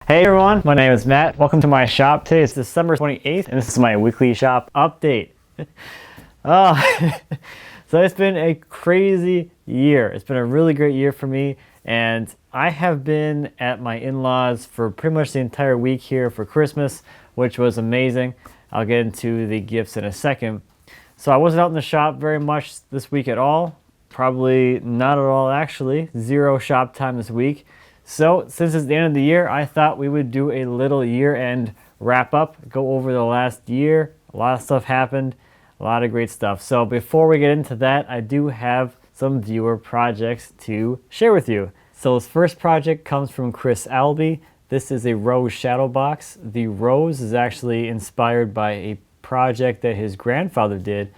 Hey everyone, my name is Matt. Welcome to my shop. Today is December 28th and this is my weekly shop update. So it's been a crazy year. It's been a really great year for me, and I have been at my in-laws for pretty much the entire week here for Christmas, which was amazing. I'll get into the gifts in a second. So I wasn't out in the shop very much this week at all. Probably not at all actually. Zero shop time this week. So since it's the end of the year, I thought we would do a little year-end wrap-up, go over the last year. A lot of stuff happened, a lot of great stuff. So before we get into that, I do have some viewer projects to share with you. So this first project comes from Albee. This is a rose Shadowbox. The rose is actually inspired by a project that his grandfather did.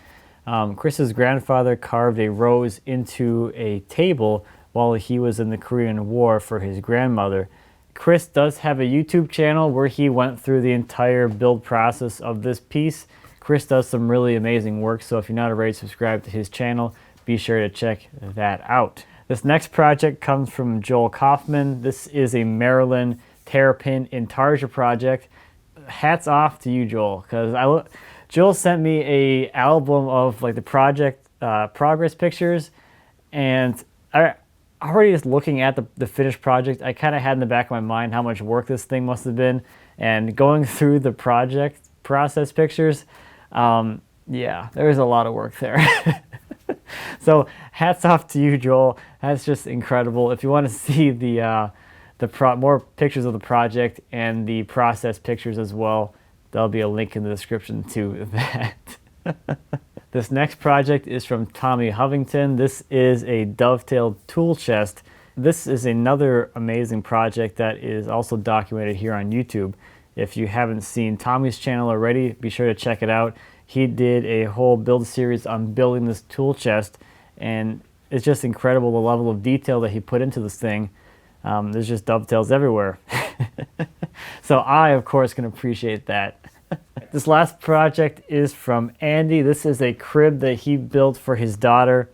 Chris's grandfather carved a rose into a table while he was in the Korean War for his grandmother. Chris does have a YouTube channel where he went through the entire build process of this piece. Chris does some really amazing work, so if you're not already subscribed to his channel, be sure to check that out. This next project comes from Kaufman. This is a Maryland Terrapin Intarsia project. Hats off to you, Joel, because Joel sent me a album of like the project progress pictures, and already just looking at the finished project, I kind of had in the back of my mind how much work this thing must have been, and going through the project process pictures, yeah, there's a lot of work there. So hats off to you, Joel. That's just incredible. If you want to see the more pictures of the project and the process pictures as well, there'll be a link in the description to that. This next project is from Tomy Hovington. This is a Dovetailed tool chest. This is another amazing project that is also documented here on YouTube. If you haven't seen Tommy's channel already, be sure to check it out. He did a whole build series on building this tool chest, and it's just incredible the level of detail that he put into this thing. There's just dovetails everywhere. So I, of course, can appreciate that. This last project is from Andy. This is a crib that he built for his daughter.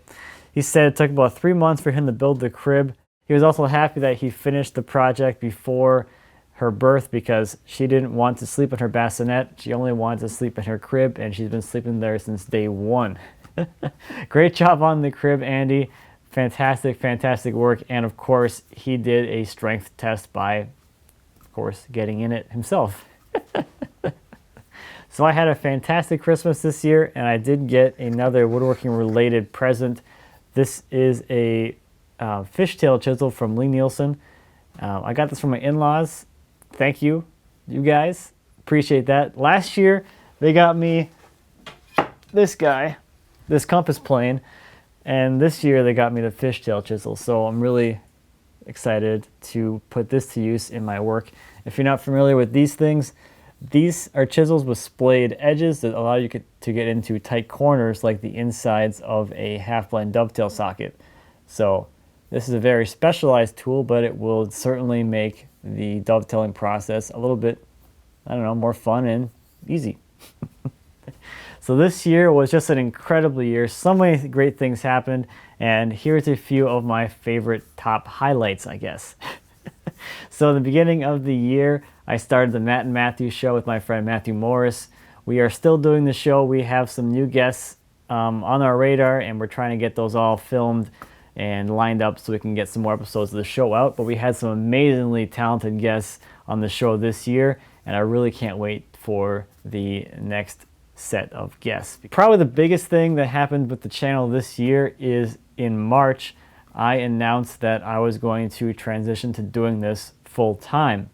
He said it took about 3 months for him to build the crib. He was also happy that he finished the project before her birth because she didn't want to sleep in her bassinet. She only wanted to sleep in her crib, and she's been sleeping there since day one. Great job on the crib, Andy. Fantastic, fantastic work. And of course, he did a strength test by, of course, getting in it himself. So I had a fantastic Christmas this year, and I did get another woodworking related present. This is a fishtail chisel from Lee Nielsen. I got this from my in-laws. Thank you, you guys. Appreciate that. Last year, they got me this guy, this compass plane, and this year they got me the fishtail chisel. So I'm really excited to put this to use in my work. If you're not familiar with these things, these are chisels with splayed edges that allow you to get into tight corners like the insides of a half-blind dovetail socket. So this is a very specialized tool, but it will certainly make the dovetailing process a little bit, I don't know, more fun and easy. So this year was just an incredible year. So many great things happened, and here's a few of my favorite top highlights, I guess. So in the beginning of the year, I started the Matt and Matthew show with my friend Matthew Morris. We are still doing the show. We have some new guests on our radar, and we're trying to get those all filmed and lined up so we can get some more episodes of the show out. But we had some amazingly talented guests on the show this year, and I really can't wait for the next set of guests. Probably the biggest thing that happened with the channel this year is in March, I announced that I was going to transition to doing this full time.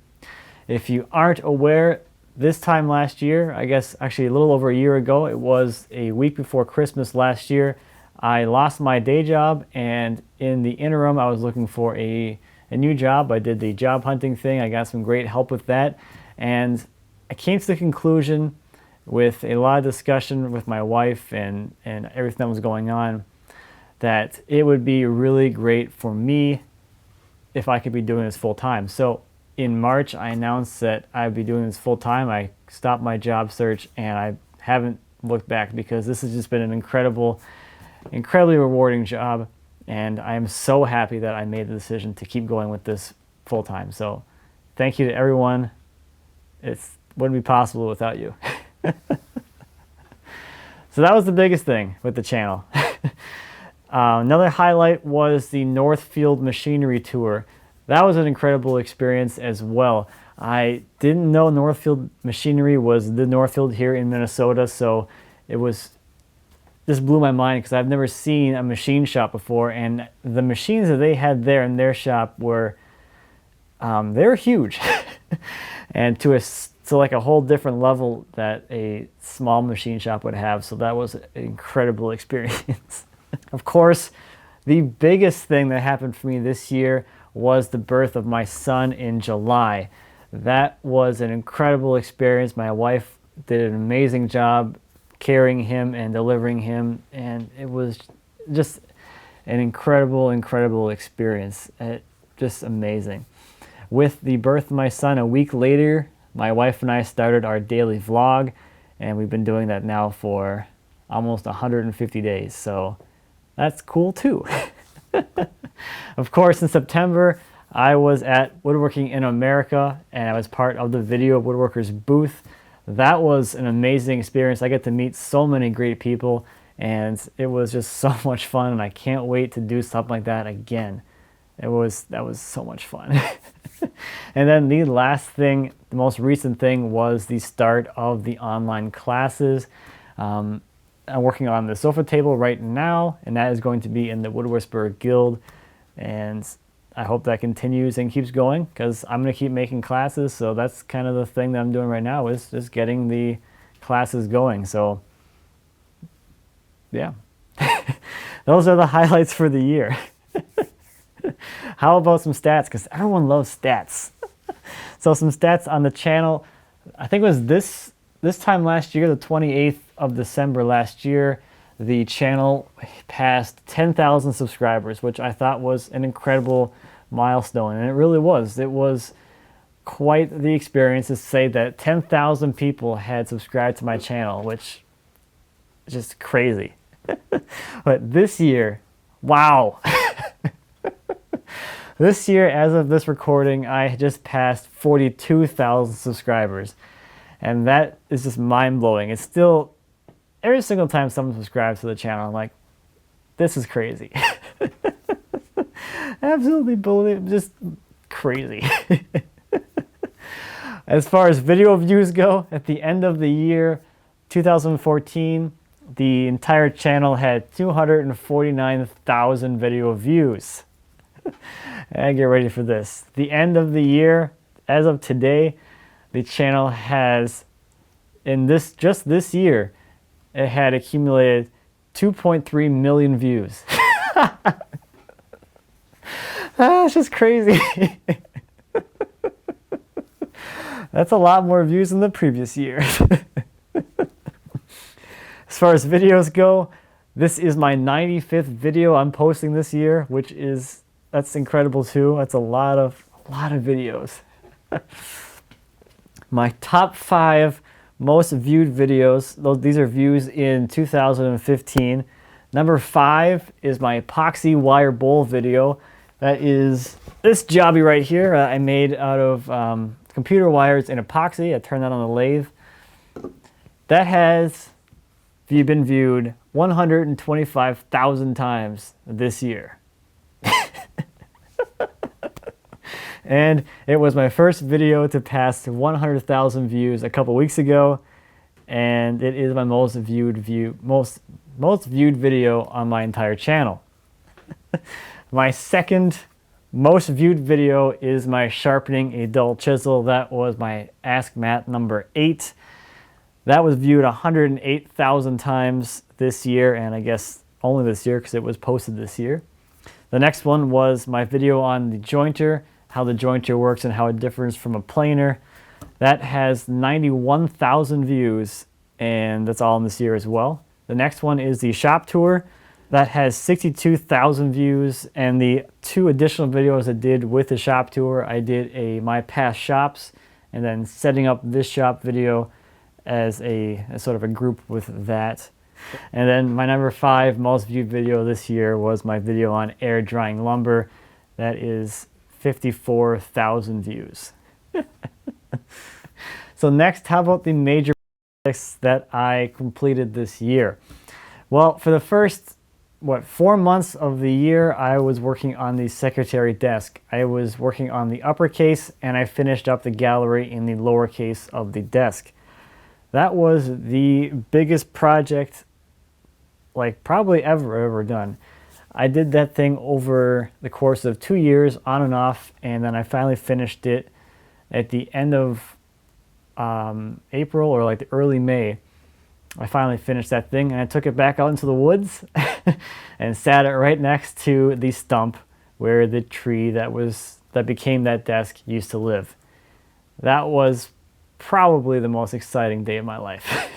If you aren't aware, this time last year, I guess actually a little over a year ago, it was a week before Christmas last year, I lost my day job, and in the interim I was looking for a new job. I did the job hunting thing. I got some great help with that, and I came to the conclusion with a lot of discussion with my wife and everything that was going on that it would be really great for me if I could be doing this full time. So in March, I announced that I'd be doing this full time. I stopped my job search, and I haven't looked back because this has just been an incredibly rewarding job, and I am so happy that I made the decision to keep going with this full time. So thank you to everyone. It wouldn't be possible without you. So that was the biggest thing with the channel. Another highlight was the Northfield Machinery Tour. That was an incredible experience as well. I didn't know Northfield Machinery was the Northfield here in Minnesota, so it was just blew my mind because I've never seen a machine shop before, and the machines that they had there in their shop were they were huge, and to like a whole different level that a small machine shop would have. So that was an incredible experience. Of course, the biggest thing that happened for me this year was the birth of my son in July. That was an incredible experience. My wife did an amazing job carrying him and delivering him, and it was just an incredible experience. Just amazing. With the birth of my son a week later, my wife and I started our daily vlog, and we've been doing that now for almost 150 days, so that's cool too. Of course, in September, I was at Woodworking in America, and I was part of the Video Woodworkers booth. That was an amazing experience. I get to meet so many great people, and it was just so much fun, and I can't wait to do something like that again. That was so much fun. And then the last thing, the most recent thing, was the start of the online classes. I'm working on the sofa table right now, and that is going to be in the Wood Whisperer Guild, and I hope that continues and keeps going because I'm going to keep making classes. So that's kind of the thing that I'm doing right now, is just getting the classes going. So yeah, those are the highlights for the year. How about some stats? Because everyone loves stats. So some stats on the channel. I think it was this time last year, the 28th of December last year, the channel passed 10,000 subscribers, which I thought was an incredible milestone, and it really was. It was quite the experience to say that 10,000 people had subscribed to my channel, which is just crazy. But this year, wow. This year, as of this recording, I just passed 42,000 subscribers, and that is just mind-blowing. It's still, every single time someone subscribes to the channel, I'm like, this is crazy. Absolutely believe, just crazy. As far as video views go, at the end of the year 2014, the entire channel had 249,000 video views. And get ready for this. The end of the year, as of today, the channel has, just this year, it had accumulated 2.3 million views. That's just crazy. That's a lot more views than the previous year. As far as videos go, this is my 95th video I'm posting this year, that's incredible too. That's a lot of videos. My top 5 most viewed videos, these are views in 2015. Number 5 is my epoxy wire bowl video. That is this jobby right here I made out of computer wires and epoxy. I turned that on the lathe. That has been viewed 125,000 times this year. And it was my first video to pass 100,000 views a couple weeks ago, and it is my most viewed video on my entire channel. My second most viewed video is my sharpening a dull chisel. That was my Ask Matt number 8. That was viewed 108,000 times this year, and I guess only this year because it was posted this year. The next one was my video on the jointer, how the jointer works and how it differs from a planer. That has 91,000 views, and that's all in this year as well. The next one is the shop tour. That has 62,000 views, and the 2 additional videos I did with the shop tour, I did a my past shops, and then setting up this shop video as a sort of a group with that. And then my number 5 most viewed video this year was my video on air drying lumber. That is 54,000 views. So next, how about the major projects that I completed this year? Well, for the first, 4 months of the year, I was working on the secretary desk. I was working on the uppercase, and I finished up the gallery in the lowercase of the desk. That was the biggest project, like probably ever done. I did that thing over the course of 2 years, on and off, and then I finally finished it at the end of April or like the early May. I finally finished that thing, and I took it back out into the woods and sat it right next to the stump where the tree that became that desk used to live. That was probably the most exciting day of my life.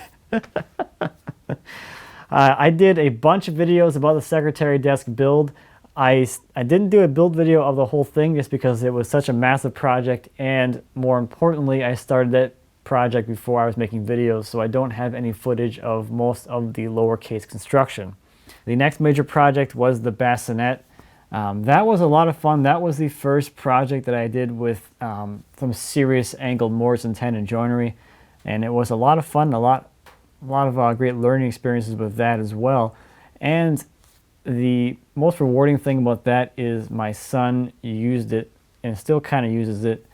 I did a bunch of videos about the secretary desk build. I didn't do a build video of the whole thing just because it was such a massive project, and more importantly, I started that project before I was making videos, so I don't have any footage of most of the lowercase construction. The next major project was the bassinet. That was a lot of fun. That was the first project that I did with some serious angled Mortise and tenon joinery, and it was a lot of fun, a lot of great learning experiences with that as well. And the most rewarding thing about that is my son used it and still kind of uses it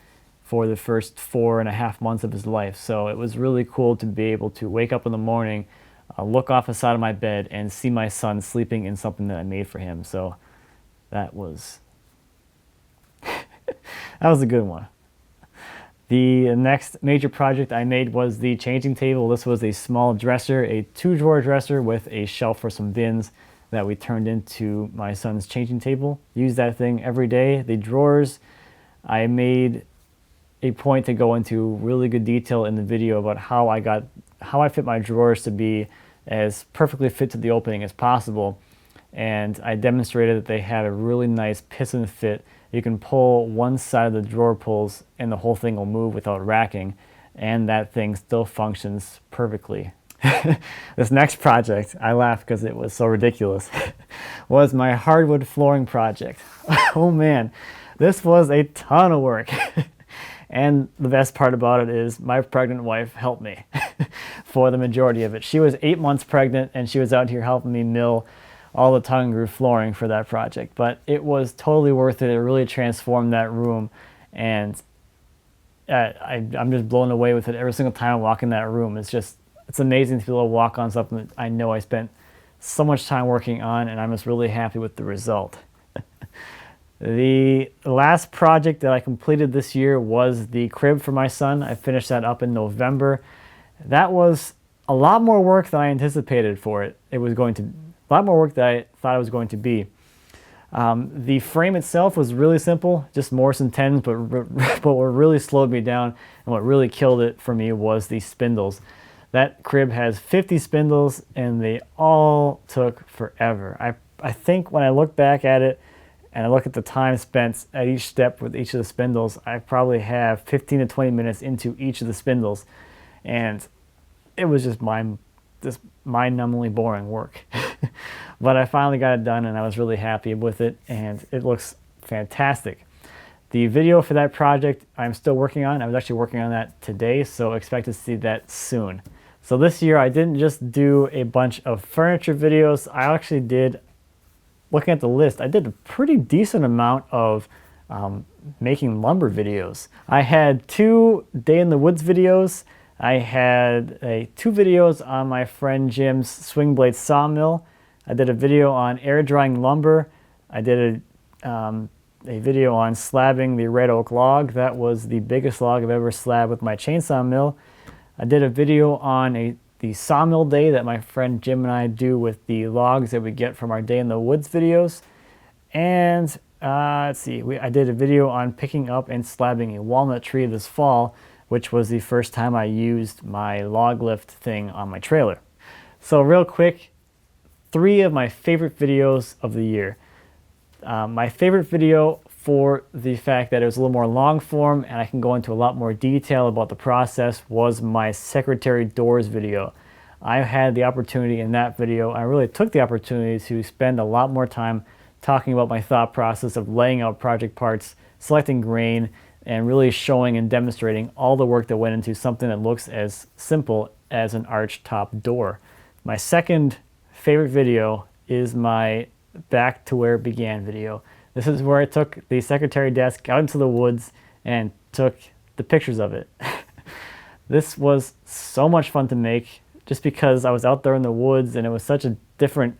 for the first 4.5 months of his life. So it was really cool to be able to wake up in the morning, look off the side of my bed, and see my son sleeping in something that I made for him. So that was that was a good one. The next major project I made was the changing table. This was a small dresser, a 2-drawer dresser with a shelf for some bins that we turned into my son's changing table. Use that thing every day. The drawers, I made a point to go into really good detail in the video about how I fit my drawers to be as perfectly fit to the opening as possible. And I demonstrated that they had a really nice piston fit. You can pull one side of the drawer pulls and the whole thing will move without racking, and that thing still functions perfectly. This next project, I laugh because it was so ridiculous, was my hardwood flooring project. Oh man, this was a ton of work. And the best part about it is my pregnant wife helped me for the majority of it. She was 8 months pregnant, and she was out here helping me mill all the tongue and groove flooring for that project. But it was totally worth it. It really transformed that room, and I'm just blown away with it every single time I walk in that room. It's amazing to be able to walk on something that I know I spent so much time working on, and I'm just really happy with the result. The last project that I completed this year was the crib for my son. I finished that up in November. That was a lot more work than I anticipated for it. It was going to a lot more work than I thought it was going to be. The frame itself was really simple, just Mortise and tenons, but what really slowed me down and what really killed it for me was the spindles. That crib has 50 spindles, and they all took forever. I think when I look back at it, and I look at the time spent at each step with each of the spindles, I probably have 15 to 20 minutes into each of the spindles. And it was just mind-numbingly boring work. But I finally got it done, and I was really happy with it, and it looks fantastic. The video for that project I'm still working on. I was actually working on that today, so expect to see that soon. So this year I didn't just do a bunch of furniture videos. I actually did, looking at the list, I did a pretty decent amount of making lumber videos. I had 2 Day in the Woods videos. I had 2 videos on my friend Jim's swing blade sawmill. I did a video on air drying lumber. I did a video on slabbing the red oak log. That was the biggest log I've ever slabbed with my chainsaw mill. I did a video on the sawmill day that my friend Jim and I do with the logs that we get from our Day in the Woods videos. And let's see, I did a video on picking up and slabbing a walnut tree this fall, which was the first time I used my log lift thing on my trailer. So real quick, 3 of my favorite videos of the year. My favorite video for the fact that it was a little more long form and I can go into a lot more detail about the process was my secretary doors video. I had the opportunity in that video, I really took the opportunity to spend a lot more time talking about my thought process of laying out project parts, selecting grain, and really showing and demonstrating all the work that went into something that looks as simple as an arch top door. My second favorite video is my back to where it began video. This is where I took the secretary desk out into the woods and took the pictures of it. This was so much fun to make just because I was out there in the woods and it was such a different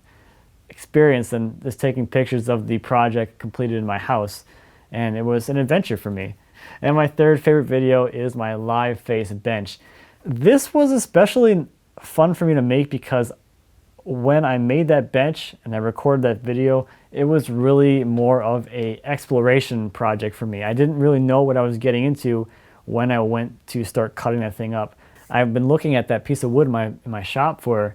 experience than just taking pictures of the project completed in my house. And it was an adventure for me. And my third favorite video is my live face bench. This was especially fun for me to make because when I made that bench and I recorded that video, it was really more of a exploration project for me. I didn't really know what I was getting into when I went to start cutting that thing up. I've been looking at that piece of wood in my shop for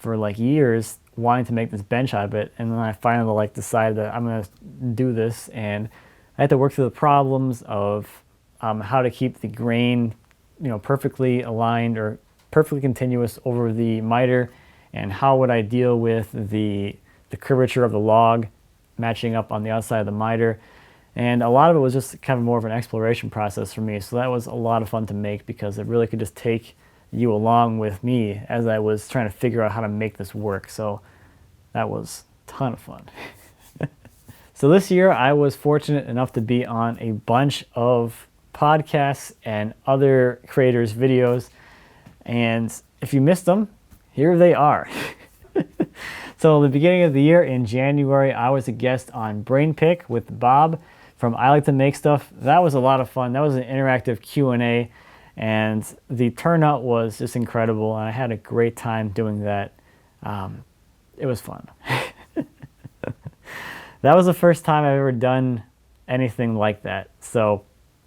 like years, wanting to make this bench out of it, and then I finally like decided that I'm gonna do this, and I had to work through the problems of how to keep the grain, perfectly aligned or perfectly continuous over the miter, and how would I deal with the curvature of the log matching up on the outside of the miter. And a lot of it was just kind of more of an exploration process for me. So that was a lot of fun to make because it really could just take you along with me as I was trying to figure out how to make this work. So that was a ton of fun. So this year I was fortunate enough to be on a bunch of podcasts and other creators' videos. And if you missed them, here they are. So the beginning of the year in January, I was a guest on Brain Pick with Bob from I Like to Make Stuff. That was a lot of fun. That was an interactive Q&A, and the turnout was just incredible, and I had a great time doing that. It was fun. That was the first time I've ever done anything like that, so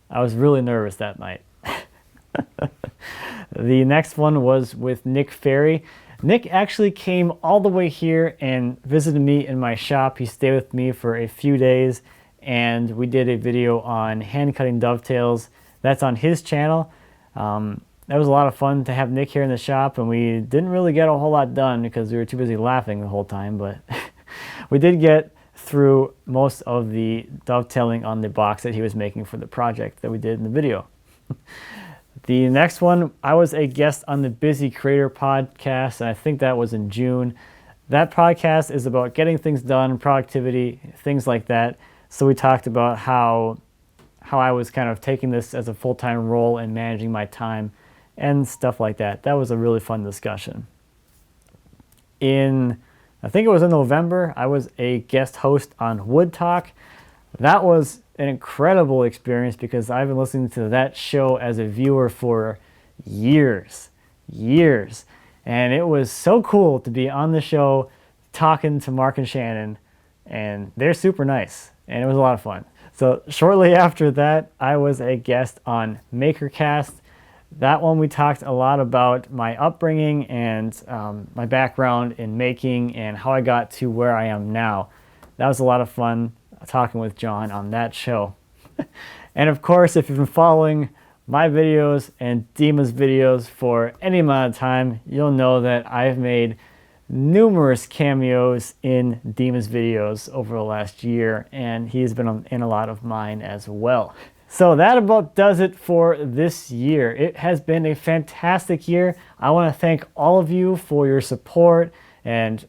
I was really nervous that night. The next one was with Nick Ferry. Nick actually came all the way here and visited me in my shop. He stayed with me for a few days, and we did a video on hand cutting dovetails. That's on his channel. That was a lot of fun to have Nick here in the shop, and we didn't really get a whole lot done because we were too busy laughing the whole time, but we did get through most of the dovetailing on the box that he was making for the project that we did in the video. The next one, I was a guest on the Busy Creator podcast, and I think that was in June. That podcast is about getting things done, productivity, things like that. So we talked about how I was kind of taking this as a full-time role and managing my time and stuff like that. That was a really fun discussion. I think it was in November, I was a guest host on Wood Talk. That was an incredible experience because I've been listening to that show as a viewer for years. And it was so cool to be on the show talking to Mark and Shannon, and they're super nice, and it was a lot of fun. So shortly after that, I was a guest on MakerCast. That one we talked a lot about my upbringing and my background in making and how I got to where I am now. That was a lot of fun talking with John on that show. And of course, if you've been following my videos and Dima's videos for any amount of time, you'll know that I've made numerous cameos in Dima's videos over the last year, and he's been in a lot of mine as well. So that about does it for this year. It has been a fantastic year. I want to thank all of you for your support and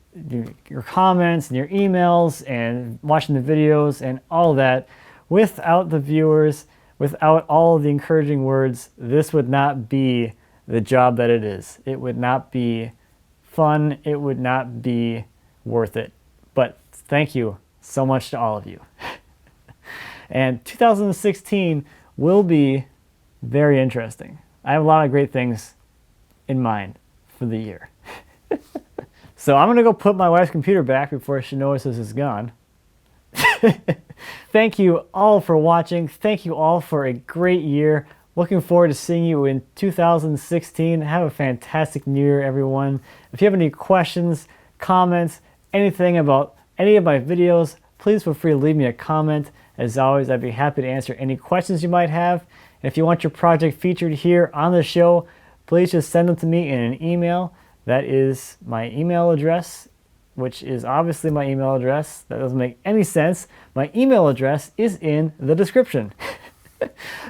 your comments and your emails and watching the videos and all that. Without the viewers, without all of the encouraging words, this would not be the job that it is. It would not be fun. It would not be worth it. But thank you so much to all of you. And 2016 will be very interesting. I have a lot of great things in mind for the year. So I'm going to go put my wife's computer back before she notices it's gone. Thank you all for watching. Thank you all for a great year. Looking forward to seeing you in 2016. Have a fantastic new year, everyone. If you have any questions, comments, anything about any of my videos, please feel free to leave me a comment. As always, I'd be happy to answer any questions you might have. And if you want your project featured here on the show, please just send them to me in an email. That is my email address, which is obviously my email address. That doesn't make any sense. My email address is in the description.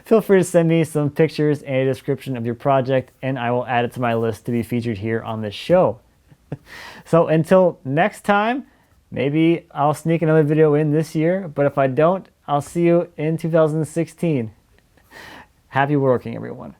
Feel free to send me some pictures and a description of your project, and I will add it to my list to be featured here on this show. So until next time, maybe I'll sneak another video in this year, but if I don't, I'll see you in 2016. Happy woodworking, everyone.